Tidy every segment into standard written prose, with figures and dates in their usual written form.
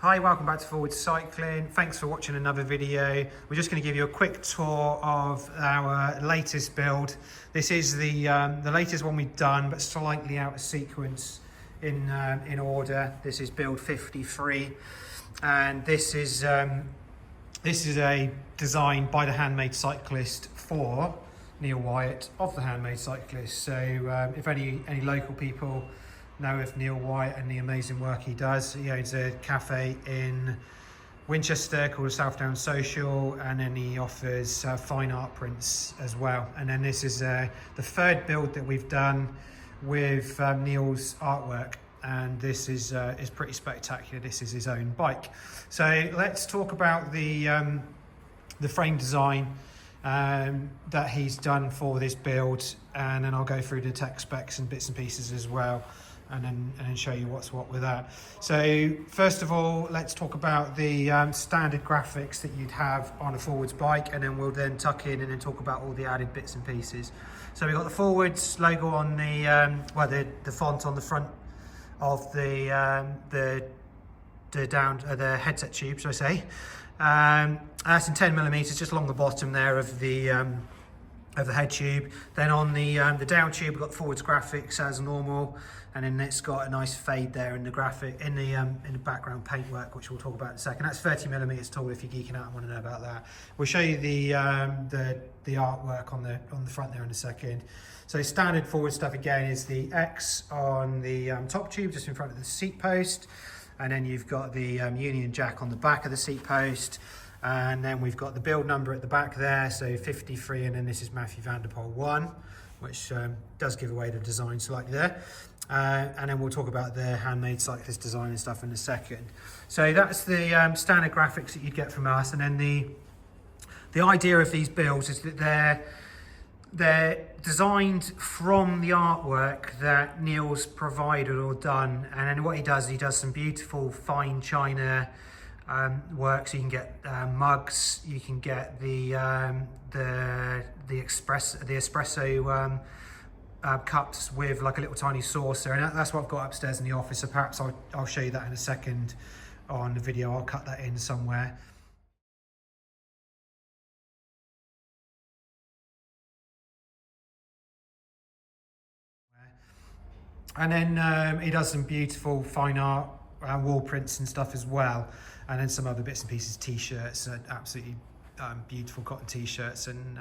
Hi, welcome back to Forward Cycling. Thanks for watching another video. We're just going to give you a quick tour of our latest build. This is the latest one we've done, but slightly out of sequence in order. This is build 53, and this is a design by the Handmade Cyclist for Neil Wyatt of the Handmade Cyclist. So if any local people know of Neil Wyatt and the amazing work he does, he owns a cafe in Winchester called South Down Social, and then he offers fine art prints as well. And then this is the third build that we've done with Neil's artwork, and this is pretty spectacular. This is his own bike. So let's talk about the frame design that he's done for this build, and then I'll go through the tech specs and bits and pieces as well, and then show you what's what with that. So first of all, let's talk about the standard graphics that you'd have on a Forwards bike, and then we'll then tuck in and then talk about all the added bits and pieces. So we've got the Forwards logo on the font on the front of the headset tube, should I say. That's in 10mm, just along the bottom there of the head tube. Then on the down tube, we've got Forwards graphics as normal, and then it's got a nice fade there in the graphic in the background paintwork, which we'll talk about in a second. That's 30mm tall if you're geeking out and want to know about that. We'll show you the artwork on the front there in a second. So standard Forward stuff again is the X on the top tube, just in front of the seat post, and then you've got the Union Jack on the back of the seat post. And then we've got the build number at the back there, so 53, and then this is Matthew van der Poel 1, which does give away the design slightly there. And then we'll talk about the Handmade Cyclist design and stuff in a second. So that's the standard graphics that you'd get from us. And then the idea of these builds is that they're designed from the artwork that Neil's provided or done. And then what he does some beautiful fine china work. So you can get mugs, you can get the espresso cups with like a little tiny saucer, and that's what I've got upstairs in the office. So perhaps I'll show you that in a second on the video. I'll cut that in somewhere. And then he does some beautiful fine art wall prints and stuff as well, and then some other bits and pieces, t-shirts, absolutely beautiful cotton t-shirts, and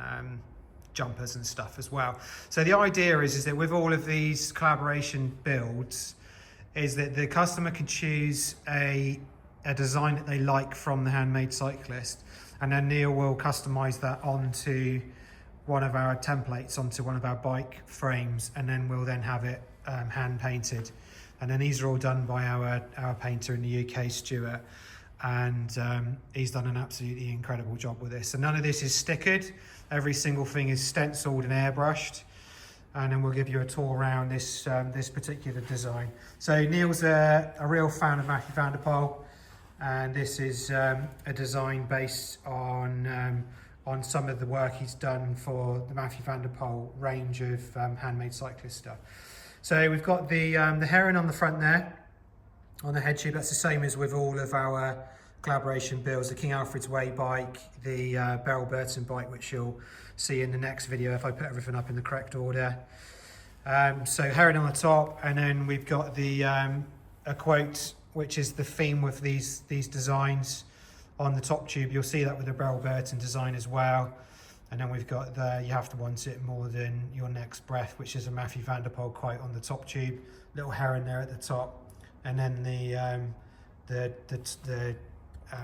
jumpers and stuff as well. So the idea is that with all of these collaboration builds, is that the customer can choose a design that they like from the Handmade Cyclist, and then Neil will customize that onto one of our templates, onto one of our bike frames, and then we'll then have it hand painted. And then these are all done by our painter in the UK, Stuart, and he's done an absolutely incredible job with this. And none of this is stickered. Every single thing is stenciled and airbrushed. And then we'll give you a tour around this particular design. So Neil's a real fan of Matthew van der Poel, and this is a design based on some of the work he's done for the Matthew van der Poel range of Handmade Cyclist stuff. So we've got the heron on the front there, on the head tube. That's the same as with all of our collaboration builds. The King Alfred's Way bike, the Beryl Burton bike, which you'll see in the next video if I put everything up in the correct order. So heron on the top, and then we've got the a quote, which is the theme with these designs on the top tube. You'll see that with the Beryl Burton design as well. And then we've got the "You have to want it more than your next breath," which is a Matthew van der Poel quote on the top tube. Little heron there at the top, and then the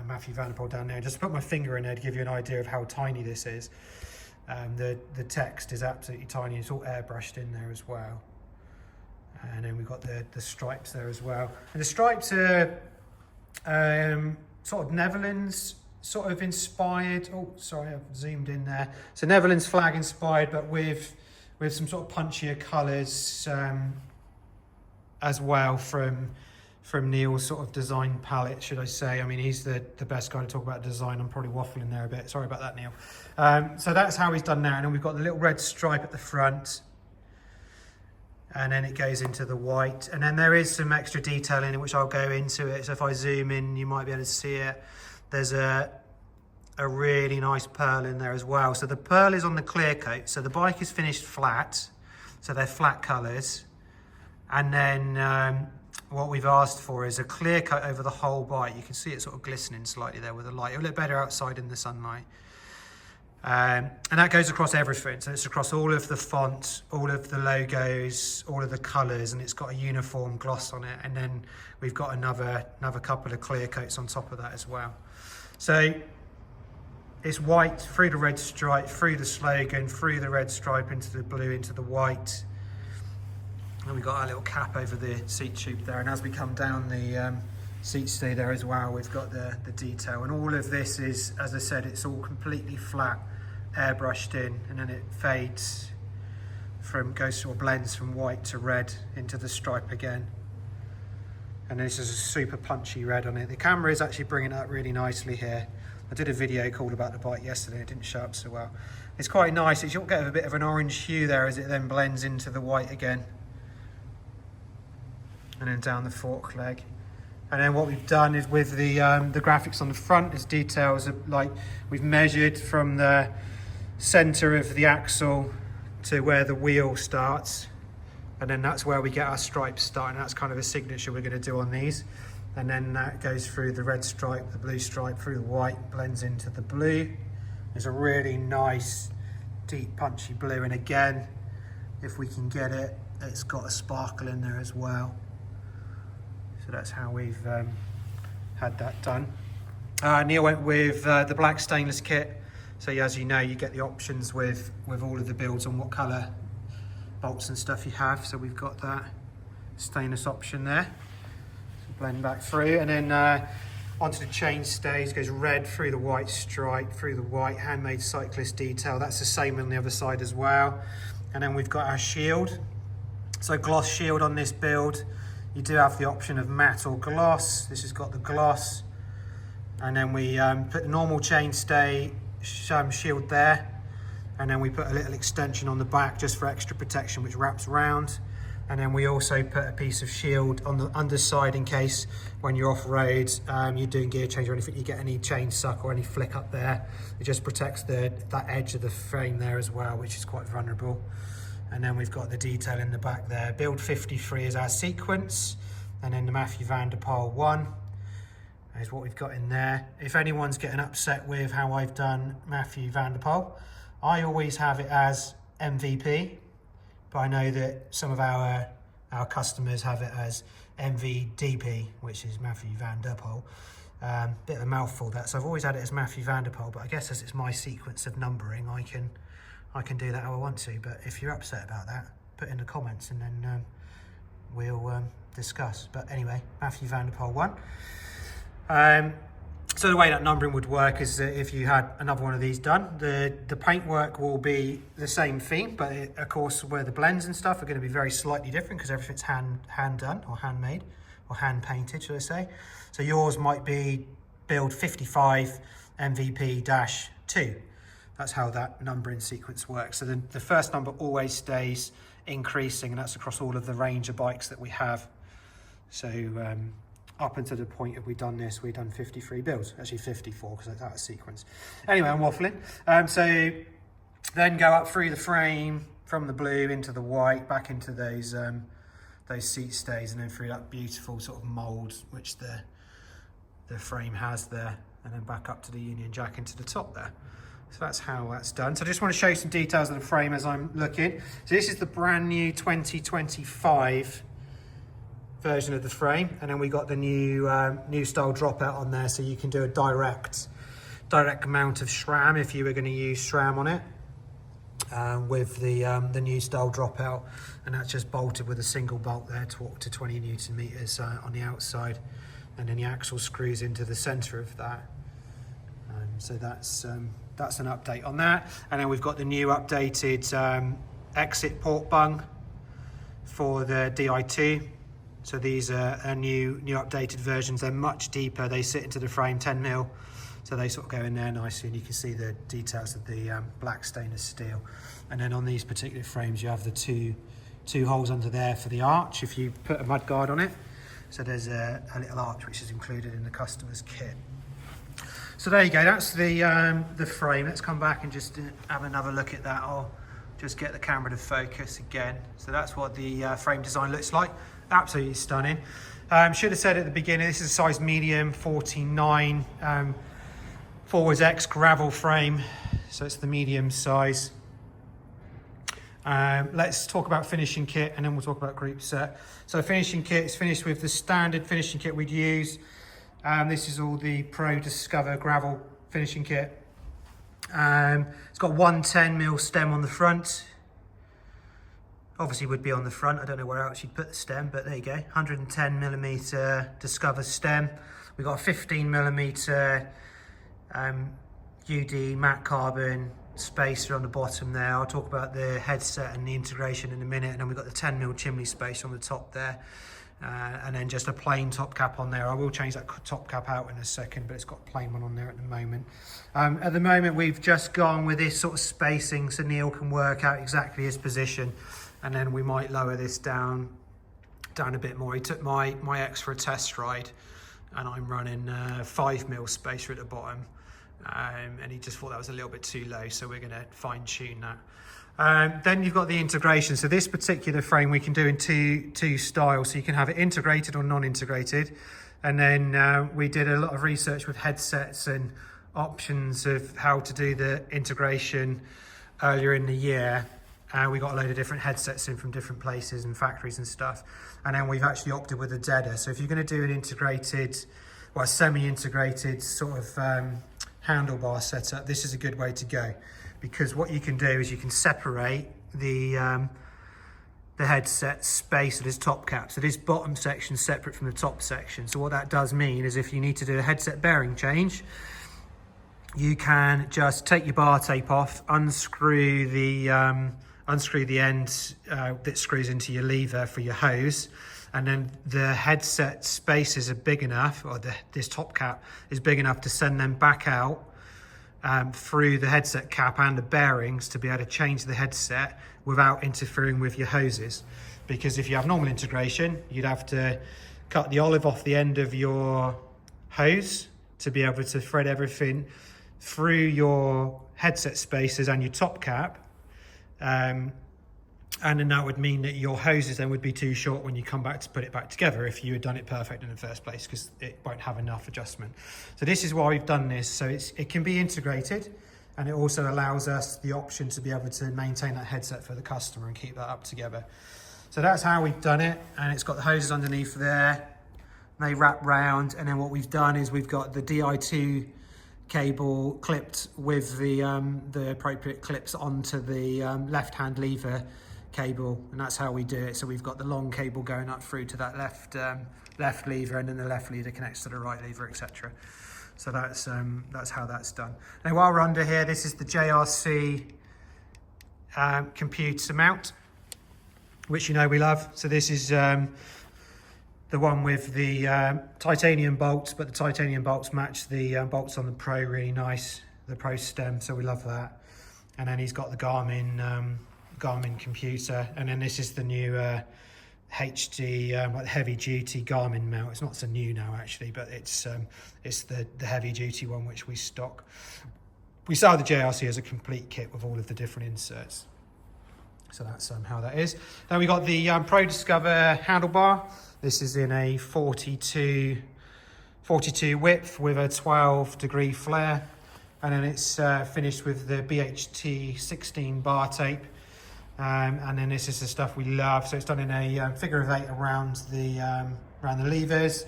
Matthew van der Poel down there. Just put my finger in there to give you an idea of how tiny this is. The text is absolutely tiny. It's all airbrushed in there as well. And then we've got the stripes there as well. And the stripes are sort of Netherlands sort of inspired. Oh, sorry, I've zoomed in there. So Netherlands flag inspired, but with some sort of punchier colours as well from Neil's sort of design palette, should I say. I mean, he's the best guy to talk about design. I'm probably waffling there a bit. Sorry about that, Neil. So that's how he's done now. And then we've got the little red stripe at the front. and then it goes into the white, and then there is some extra detail in it which I'll go into it. So if I zoom in, you might be able to see it. There's a really nice pearl in there as well. So the pearl is on the clear coat, so the bike is finished flat, so they're flat colours, and then what we've asked for is a clear coat over the whole bike. You can see it sort of glistening slightly there with the light. It'll look better outside in the sunlight. And that goes across everything. So it's across all of the fonts, all of the logos, all of the colours, and it's got a uniform gloss on it. And then we've got another couple of clear coats on top of that as well. So it's white through the red stripe, through the slogan, through the red stripe, into the blue, into the white. And we've got our little cap over the seat tube there. And as we come down the seat stay there as well, we've got the detail. And all of this is, as I said, it's all completely flat, airbrushed in, and then it fades goes or blends from white to red into the stripe again. And this is a super punchy red on it. The camera is actually bringing it up really nicely here. I did a video called about the bike yesterday. It didn't show up so well. It's quite nice. You'll get a bit of an orange hue there as it then blends into the white again. And then down the fork leg. And then what we've done is with the graphics on the front is details of, like, we've measured from the center of the axle to where the wheel starts, and then that's where we get our stripes starting. That's kind of a signature we're going to do on these. And then that goes through the red stripe, the blue stripe, through the white, blends into the blue. There's a really nice deep punchy blue, and again, if we can get it, it's got a sparkle in there as well. So that's how we've had that done. Neil went with the black stainless kit. So as you know, you get the options with all of the builds on what colour bolts and stuff you have. So we've got that stainless option there. So blend back through, and then onto the chain stays, goes red through the white stripe, through the white Handmade Cyclist detail. That's the same on the other side as well. And then we've got our shield. So gloss shield on this build. You do have the option of matte or gloss. This has got the gloss. And then we put the normal chainstay shield there. And then we put a little extension on the back just for extra protection, which wraps around. And then we also put a piece of shield on the underside in case when you're off-road, you're doing gear change or anything, you get any chain suck or any flick up there. It just protects that edge of the frame there as well, which is quite vulnerable. And then we've got the detail in the back there. Build 53 is our sequence, and then the Matthew van der Poel 1 is what we've got in there. If anyone's getting upset with how I've done Matthew van der Poel, I always have it as MVP, but I know that some of our customers have it as MVDP, which is Matthew van der Poel. Bit of a mouthful that, so I've always had it as Matthew van der Poel, but I guess as it's my sequence of numbering, I can do that how I want to. But if you're upset about that, put in the comments and then we'll discuss. But anyway, Matthew van der Poel 1. So the way that numbering would work is that if you had another one of these done, the paintwork will be the same theme, but of course where the blends and stuff are going to be very slightly different because everything's hand done or handmade or hand painted, should I say. So yours might be build 55 MVP-2. That's how that numbering sequence works. So the first number always stays increasing, and that's across all of the range of bikes that we have. So up until the point of we've done 53 builds, actually 54 because that's out of sequence. Anyway, I'm waffling. So then go up through the frame from the blue into the white, back into those seat stays, and then through that beautiful sort of mould which the frame has there, and then back up to the Union Jack into the top there. So that's how that's done. So I just want to show you some details of the frame as I'm looking. So this is the brand new 2025 version of the frame, and then we got the new style dropout on there, so you can do a direct mount of SRAM if you were going to use SRAM on it with the new style dropout, and that's just bolted with a single bolt there to 20 Newton meters on the outside, and then the axle screws into the center of that. So that's an update on that. And then we've got the new updated exit port bung for the Di2. So these are new updated versions. They're much deeper. They sit into the frame 10mm, so they sort of go in there nicely, and you can see the details of the black stainless steel. And then on these particular frames, you have the two 2 holes under there for the arch if you put a mud guard on it. So there's a little arch which is included in the customer's kit. So there you go, that's the frame. Let's come back and just have another look at that. I'll just get the camera to focus again. So that's what the frame design looks like. Absolutely stunning. Should have said at the beginning, this is a size medium, 49, forwards X gravel frame. So it's the medium size. Let's talk about finishing kit and then we'll talk about group set. So finishing kit is finished with the standard finishing kit we'd use. This is all the Pro Discover gravel finishing kit. It's got 110mm stem on the front. Obviously would be on the front. I don't know where else you'd put the stem, but there you go. 110mm Discover stem. We've got a 15mm UD matte carbon spacer on the bottom there. I'll talk about the headset and the integration in a minute. And then we've got the 10mm chimney spacer on the top there. And then just a plain top cap on there. I will change that top cap out in a second, but it's got a plain one on there at the moment. At the moment, we've just gone with this sort of spacing so Neil can work out exactly his position. And then we might lower this down a bit more. He took my X for a test ride and I'm running 5mm spacer at the bottom. And he just thought that was a little bit too low, so we're going to fine tune that. Then you've got the integration. So this particular frame we can do in two styles. So you can have it integrated or non-integrated. And then we did a lot of research with headsets and options of how to do the integration earlier in the year. We got a load of different headsets in from different places and factories and stuff. And then we've actually opted with a deader. So if you're going to do an integrated, well, a semi-integrated sort of handlebar setup, this is a good way to go, because what you can do is you can separate the headset space of this top cap. So this bottom section is separate from the top section. So what that does mean is if you need to do a headset bearing change, you can just take your bar tape off, unscrew the end that screws into your lever for your hose, and then the headset spaces are big enough, or this top cap is big enough to send them back out through the headset cap and the bearings to be able to change the headset without interfering with your hoses. Because if you have normal integration, you'd have to cut the olive off the end of your hose to be able to thread everything through your headset spacers and your top cap. And then that would mean that your hoses then would be too short when you come back to put it back together if you had done it perfect in the first place, because it won't have enough adjustment. So this is why we've done this. So it can be integrated, and it also allows us the option to be able to maintain that headset for the customer and keep that up together. So that's how we've done it, and it's got the hoses underneath there. They wrap round, and then what we've done is we've got the Di2 cable clipped with the appropriate clips onto the left-hand lever cable, and that's how we do it. So we've got the long cable going up through to that left lever, and then the left lever connects to the right lever, etc. So that's how that's done. Now while we're under here, this is the JRC computer mount, which you know we love. So this is the one with the titanium bolts, but the titanium bolts match the bolts on the Pro really nice, the Pro stem, so we love that. And then he's got the Garmin computer, and then this is the new HD like heavy duty Garmin mount. It's not so new now actually, but it's the heavy duty one which we stock. We sell the JRC as a complete kit with all of the different inserts. So that's how that is. Then we got the Pro Discover handlebar. This is in a 42 width with a 12-degree flare, and then it's finished with the BHT 16 bar tape. And then this is the stuff we love. So it's done in a figure of 8 around the levers,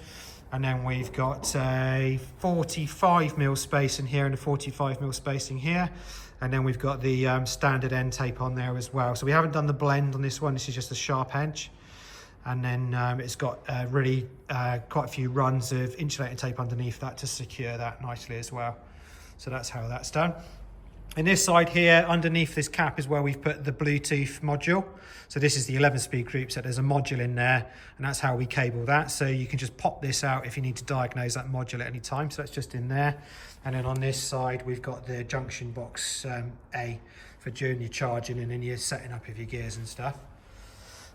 and then we've got a 45mm space in here and a 45mm spacing here, and then we've got the standard end tape on there as well. So we haven't done the blend on this one. This is just a sharp edge, and then it's got really quite a few runs of insulated tape underneath that to secure that nicely as well. So that's how that's done. And this side here, underneath this cap, is where we've put the Bluetooth module. So this is the 11-speed group set. There's a module in there, and that's how we cable that. So you can just pop this out if you need to diagnose that module at any time. So that's just in there. And then on this side, we've got the junction box A for during your charging and then you're setting up of your gears and stuff.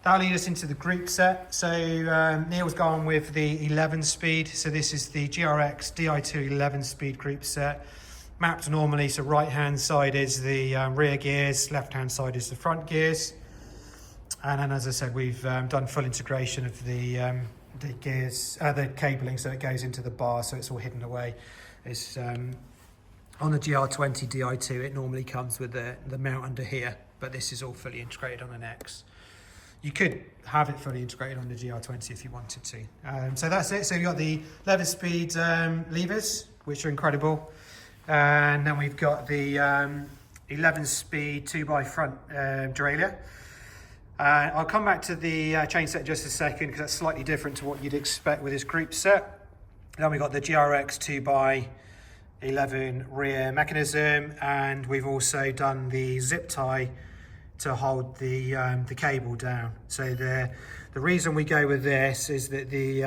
That'll lead us into the group set. So Neil's gone with the 11 speed. So this is the GRX Di2 11 speed group set. Mapped normally, so right hand side is the rear gears, left hand side is the front gears. And then, as I said, we've done full integration of the gears, the cabling, so it goes into the bar, so it's all hidden away. It's on the GR20 Di2, it normally comes with the mount under here, but this is all fully integrated on an X. You could have it fully integrated on the GR20 if you wanted to. So that's it. So you've got the 11 speed levers, which are incredible. And then we've got the 11 speed 2x front derailleur. I'll come back to the chain set in just a second because that's slightly different to what you'd expect with this group set. Then we've got the GRX 2x11 rear mechanism, and we've also done the zip tie to hold the cable down. So the reason we go with this is that the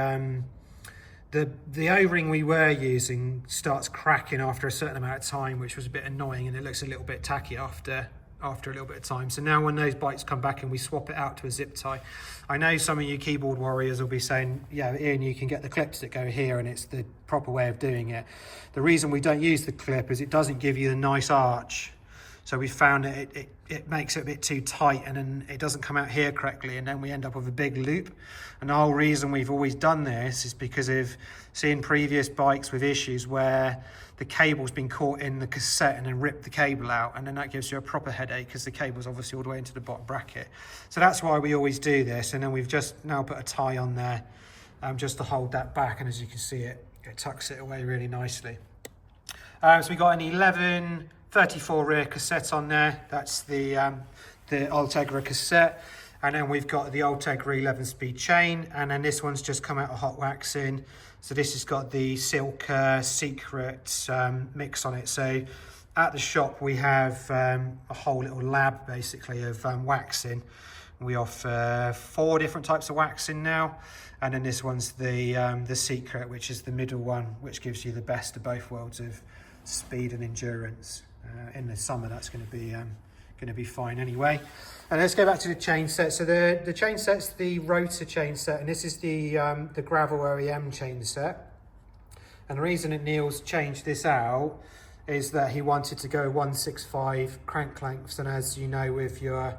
O-ring we were using starts cracking after a certain amount of time, which was a bit annoying, and it looks a little bit tacky after a little bit of time. So now when those bikes come back and we swap it out to a zip tie, I know some of you keyboard warriors will be saying, yeah, Ian, you can get the clips that go here and it's the proper way of doing it. The reason we don't use the clip is it doesn't give you the nice arch. So we found that it makes it a bit too tight, and then it doesn't come out here correctly, and then we end up with a big loop. And the whole reason we've always done this is because of seeing previous bikes with issues where the cable's been caught in the cassette and then ripped the cable out, and then that gives you a proper headache because the cable's obviously all the way into the bottom bracket. So that's why we always do this, and then we've just now put a tie on there just to hold that back, and as you can see, it tucks it away really nicely. So we got an 1134 rear cassette on there. That's the Ultegra cassette, and then we've got the Ultegra 11 speed chain, and then this one's just come out of hot waxing. So this has got the Silk Secret mix on it. So at the shop we have a whole little lab basically of waxing. We offer 4 different types of waxing now, and then this one's the Secret, which is the middle one, which gives you the best of both worlds of speed and endurance. In the summer that's going to be fine anyway. And let's go back to the chain set. So the chain set's the rotor chain set, and this is the Gravel OEM chain set. And the reason that Neil's changed this out is that he wanted to go 165 crank lengths, and as you know with your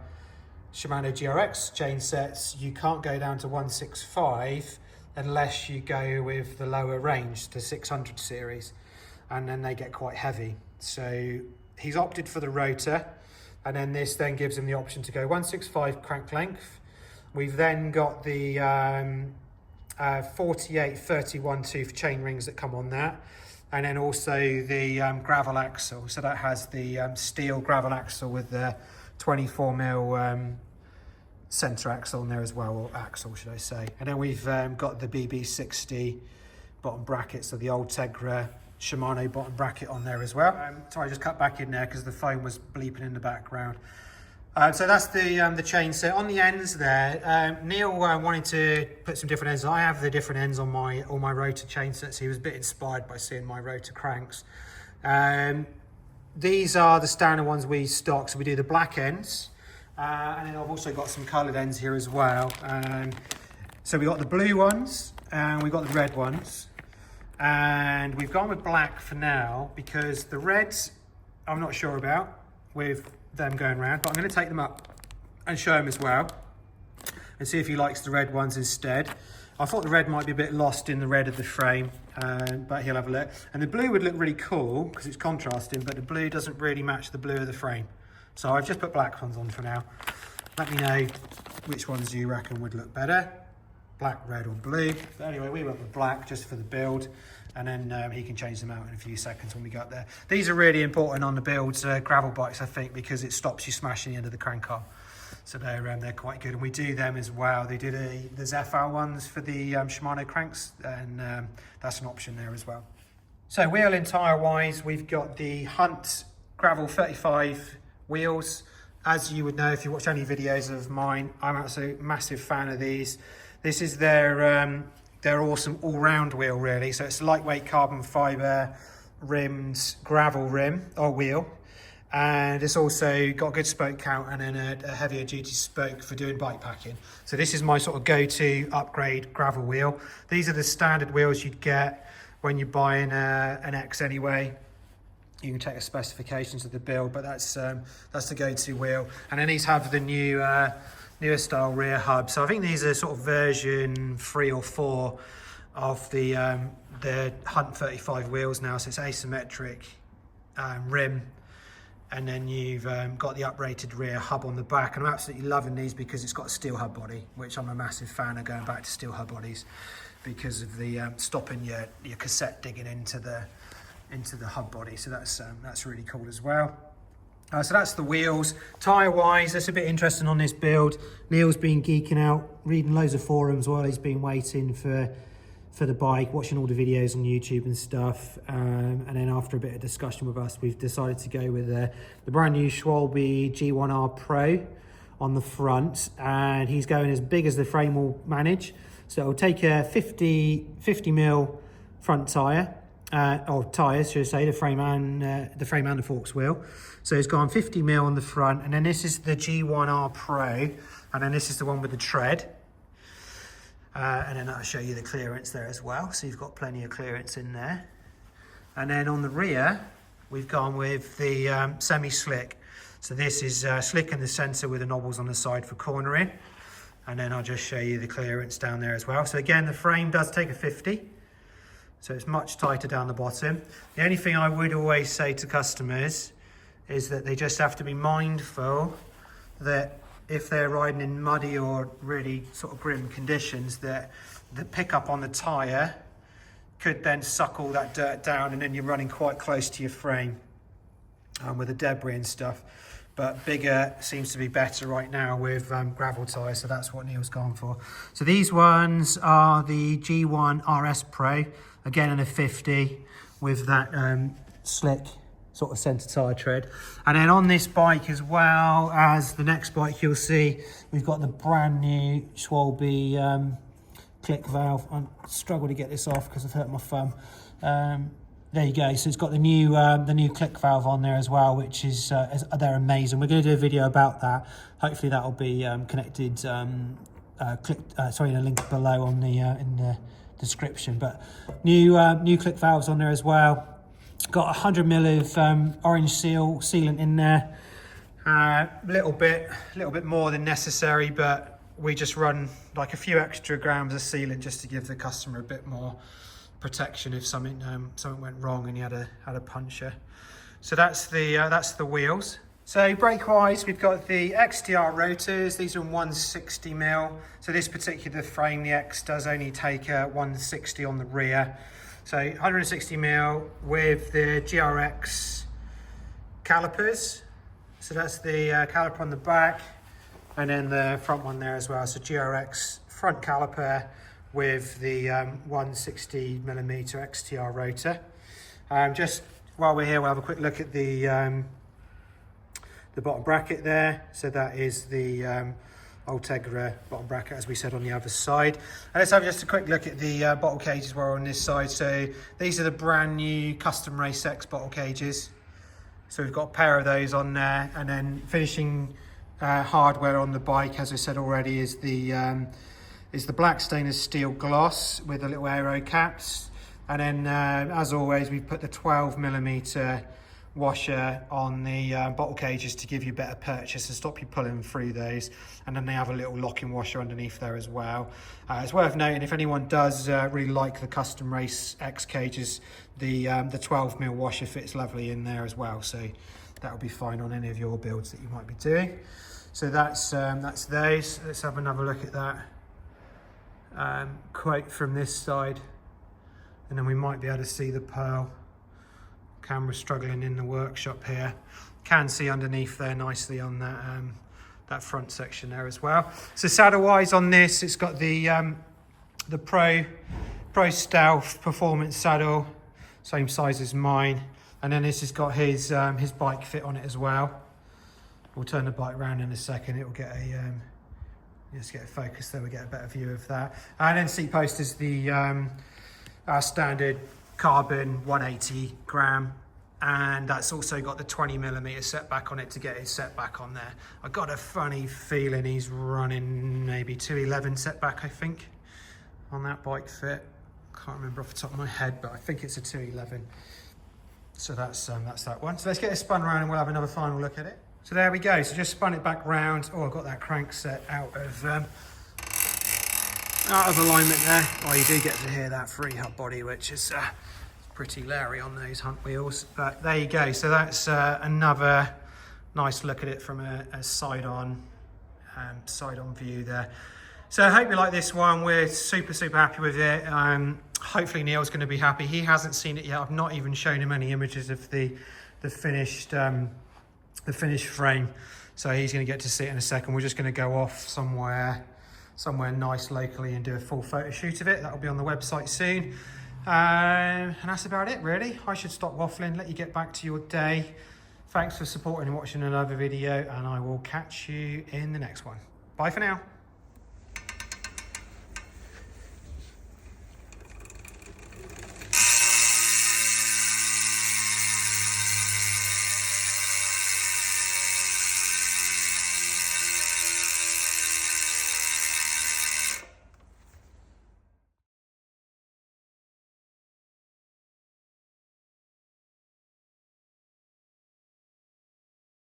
Shimano GRX chain sets, you can't go down to 165 unless you go with the lower range, the 600 series, and then they get quite heavy. So he's opted for the rotor, and then this then gives him the option to go 165 crank length. We've then got the 48 31 tooth chain rings that come on that, and then also the gravel axle. So that has the steel gravel axle with the 24mm center axle in there as well, or axle should I say. And then we've got the BB60 bottom bracket, so the Ultegra Shimano bottom bracket on there as well. Sorry, I just cut back in there because the phone was bleeping in the background. So that's the chain set. On the ends there, Neil wanted to put some different ends. I have the different ends on all my rotor chain sets. He was a bit inspired by seeing my rotor cranks. These are the standard ones we stock. So we do the black ends, and then I've also got some coloured ends here as well. So we got the blue ones and we got the red ones. And we've gone with black for now because the reds I'm not sure about with them going around, but I'm going to take them up and show him as well and see if he likes the red ones instead. I thought the red might be a bit lost in the red of the frame, but he'll have a look. And the blue would look really cool because it's contrasting, but the blue doesn't really match the blue of the frame. So I've just put black ones on for now. Let me know which ones you reckon would look better. Black, red or blue. But anyway, we went with black just for the build, and then he can change them out in a few seconds when we go up there. These are really important on the builds, gravel bikes, I think, because it stops you smashing the end of the crank arm. So they're quite good, and we do them as well. They did there's FR ones for the Shimano cranks, and that's an option there as well. So wheel and tyre wise, we've got the Hunt Gravel 35 wheels. As you would know if you watch any videos of mine, I'm actually a massive fan of these. This is their awesome all-round wheel, really. So it's lightweight carbon fibre rimmed gravel rim or wheel. and it's also got a good spoke count and then a heavier duty spoke for doing bike packing. So this is my sort of go-to upgrade gravel wheel. These are the standard wheels you'd get when you're buying an X anyway. You can check the specifications of the build, but that's the go-to wheel. And then these have the newer style rear hub. So I think these are sort of version 3 or 4 of the Hunt 35 wheels now. So it's asymmetric rim, and then you've got the uprated rear hub on the back. And I'm absolutely loving these because it's got a steel hub body, which I'm a massive fan of going back to steel hub bodies because of the stopping your cassette digging into the hub body. So that's really cool as well. So that's the wheels. Tyre wise, that's a bit interesting on this build. Neil's been geeking out, reading loads of forums while he's been waiting for the bike, watching all the videos on YouTube and stuff, and then after a bit of discussion with us, we've decided to go with the brand new Schwalbe G1R Pro on the front, and he's going as big as the frame will manage. So it'll take a 50mm front tyre, or tyres should I say, the frame and the forks wheel. So it's gone 50mm on the front, and then this is the G1R Pro, and then this is the one with the tread. And then I'll show you the clearance there as well. So you've got plenty of clearance in there. And then on the rear, we've gone with the semi-slick. So this is slick in the centre with the knobbles on the side for cornering. And then I'll just show you the clearance down there as well. So again, the frame does take a 50. So it's much tighter down the bottom. The only thing I would always say to customers is that they just have to be mindful that if they're riding in muddy or really sort of grim conditions, that the pickup on the tyre could then suck all that dirt down, and then you're running quite close to your frame with the debris and stuff. But bigger seems to be better right now with gravel tyres, so that's what Neil's gone for. So these ones are the G1 RS Pro, again in a 50 with that slick sort of centre tyre tread. And then on this bike, as well as the next bike you'll see, we've got the brand new Schwalbe click valve. I struggle to get this off because I've hurt my thumb. There you go. So it's got the new click valve on there as well, which is they're amazing. We're going to do a video about that. Hopefully that'll be connected. Sorry, the link below on the in the description. But new click valves on there as well. Got 100mm of orange sealant in there. A little bit more than necessary, but we just run like a few extra grams of sealant just to give the customer a bit more protection if something went wrong and you had a puncture. So that's the wheels. So brake wise, we've got the XTR rotors. These are 160mm. So this particular frame, the X, does only take a 160 on the rear. So 160mm with the GRX calipers. So that's the caliper on the back, and then the front one there as well. So GRX front caliper with the 160mm XTR rotor. Just while we're here, we'll have a quick look at the bottom bracket there. So that is the Ultegra bottom bracket, as we said, on the other side. And let's have just a quick look at the bottle cages while we're on this side. So these are the brand new Custom Race X bottle cages. So we've got a pair of those on there, and then finishing hardware on the bike, as I said already, is the black stainless steel gloss with the little aero caps. And then as always, we put the 12mm washer on the bottle cages to give you better purchase and stop you pulling through those. And then they have a little locking washer underneath there as well. It's worth noting, if anyone does really like the Custom Race X cages, the 12mm washer fits lovely in there as well, so that'll be fine on any of your builds that you might be doing. So that's those. Let's have another look at that quote from this side, and then we might be able to see the pearl. Camera struggling in the workshop here. Can see underneath there nicely on that front section there as well. So saddle wise on this, it's got the Pro Stealth performance saddle, same size as mine, and then this has got his bike fit on it as well. We'll turn the bike around in a second. It will get a just get a focus there. We get a better view of that. And then seat post is the our standard carbon 180 gram and that's also got the 20mm setback on it to get his setback on there. I got a funny feeling he's running maybe 211 setback, I think, on that bike fit. Can't remember off the top of my head, but I think it's a 211. So that's that one. So let's get it spun around and we'll have another final look at it. So there we go. So just spun it back round. Oh, I've got that crank set out of alignment there. Oh, you do get to hear that free hub body, which is pretty leery on those Hunt wheels. But there you go. So that's another nice look at it from a side-on view there. So I hope you like this one. We're super happy with it. Hopefully Neil's going to be happy. He hasn't seen it yet. I've not even shown him any images of the finished frame. So he's going to get to see it in a second. We're just going to go off somewhere nice locally and do a full photo shoot of it. That'll be on the website soon. And that's about it, really. I should stop waffling, let you get back to your day. Thanks for supporting and watching another video, and I will catch you in the next one. Bye for now.